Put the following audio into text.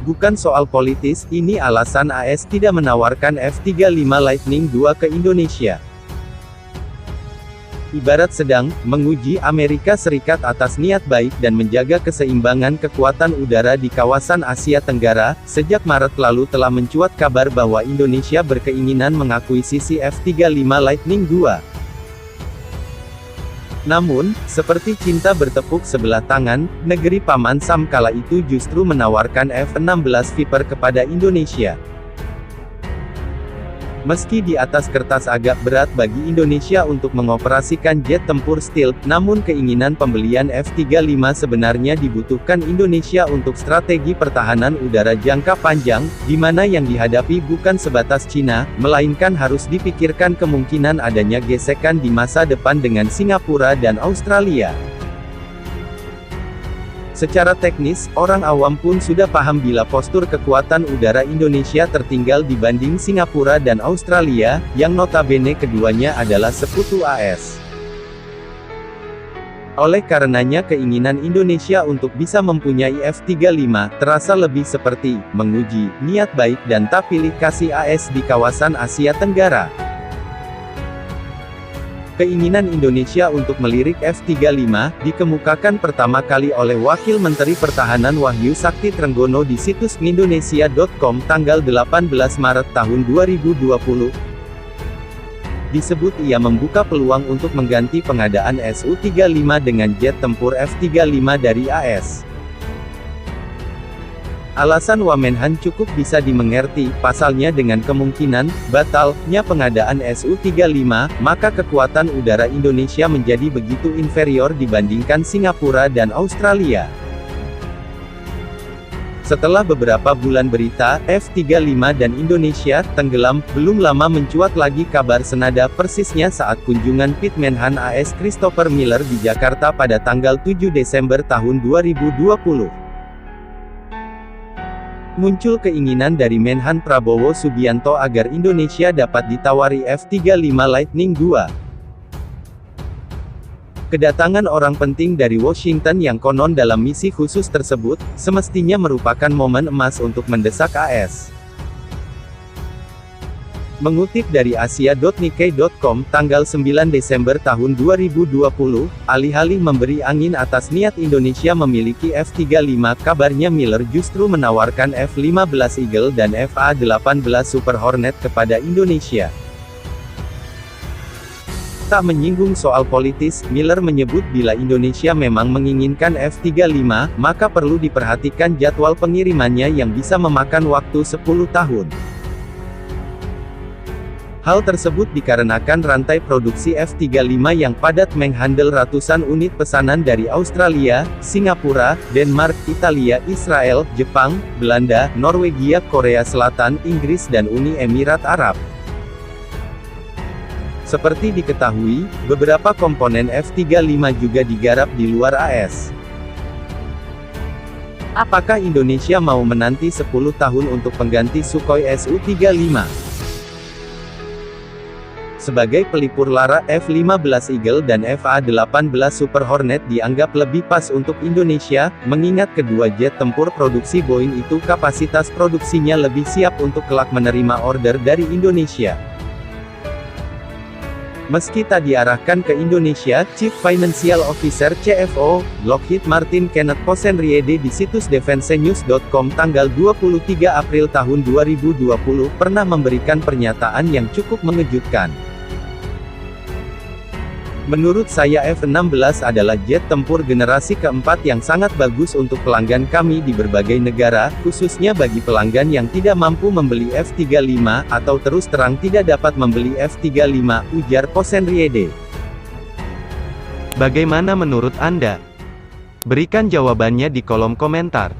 Bukan soal politis, ini alasan AS tidak menawarkan F-35 Lightning II ke Indonesia. Ibarat sedang menguji Amerika Serikat atas niat baik dan menjaga keseimbangan kekuatan udara di kawasan Asia Tenggara. Sejak Maret lalu telah mencuat kabar bahwa Indonesia berkeinginan mengakuisisi F-35 Lightning II. Namun, seperti cinta bertepuk sebelah tangan, negeri Paman Sam kala itu justru menawarkan F-16 Viper kepada Indonesia. Meski di atas kertas agak berat bagi Indonesia untuk mengoperasikan jet tempur stealth, namun keinginan pembelian F-35 sebenarnya dibutuhkan Indonesia untuk strategi pertahanan udara jangka panjang, di mana yang dihadapi bukan sebatas Cina, melainkan harus dipikirkan kemungkinan adanya gesekan di masa depan dengan Singapura dan Australia. Secara teknis, orang awam pun sudah paham bila postur kekuatan udara Indonesia tertinggal dibanding Singapura dan Australia, yang notabene keduanya adalah sekutu AS. Oleh karenanya keinginan Indonesia untuk bisa mempunyai F-35, terasa lebih seperti menguji niat baik dan tak pilih kasih AS di kawasan Asia Tenggara. Keinginan Indonesia untuk melirik F-35, dikemukakan pertama kali oleh Wakil Menteri Pertahanan Wahyu Sakti Trenggono di situs Indonesia.com tanggal 18 Maret tahun 2020. Disebut ia membuka peluang untuk mengganti pengadaan Su-35 dengan jet tempur F-35 dari AS. Alasan Wamenhan cukup bisa dimengerti, pasalnya dengan kemungkinan batalnya pengadaan Su-35, maka kekuatan udara Indonesia menjadi begitu inferior dibandingkan Singapura dan Australia. Setelah beberapa bulan berita, F-35 dan Indonesia tenggelam, belum lama mencuat lagi kabar senada persisnya saat kunjungan Pit Menhan AS Christopher Miller di Jakarta pada tanggal 7 Desember tahun 2020. Muncul keinginan dari Menhan Prabowo Subianto agar Indonesia dapat ditawari F-35 Lightning II. Kedatangan orang penting dari Washington yang konon dalam misi khusus tersebut, semestinya merupakan momen emas untuk mendesak AS. Mengutip dari asia.nikkei.com, tanggal 9 Desember tahun 2020, alih-alih memberi angin atas niat Indonesia memiliki F-35, kabarnya Miller justru menawarkan F-15 Eagle dan FA-18 Super Hornet kepada Indonesia. Tak menyinggung soal politis, Miller menyebut bila Indonesia memang menginginkan F-35, maka perlu diperhatikan jadwal pengirimannya yang bisa memakan waktu 10 tahun. Hal tersebut dikarenakan rantai produksi F-35 yang padat menghandle ratusan unit pesanan dari Australia, Singapura, Denmark, Italia, Israel, Jepang, Belanda, Norwegia, Korea Selatan, Inggris dan Uni Emirat Arab. Seperti diketahui, beberapa komponen F-35 juga digarap di luar AS. Apakah Indonesia mau menanti 10 tahun untuk pengganti Sukhoi Su-35? Sebagai pelipur lara, F-15 Eagle dan FA-18 Super Hornet dianggap lebih pas untuk Indonesia, mengingat kedua jet tempur produksi Boeing itu kapasitas produksinya lebih siap untuk kelak menerima order dari Indonesia. Meski tak diarahkan ke Indonesia, Chief Financial Officer CFO, Lockheed Martin Kenneth Posenriede di situs defensenews.com tanggal 23 April tahun 2020, pernah memberikan pernyataan yang cukup mengejutkan. Menurut saya F-16 adalah jet tempur generasi keempat yang sangat bagus untuk pelanggan kami di berbagai negara, khususnya bagi pelanggan yang tidak mampu membeli F-35, atau terus terang tidak dapat membeli F-35, ujar Posenriede. Bagaimana menurut Anda? Berikan jawabannya di kolom komentar.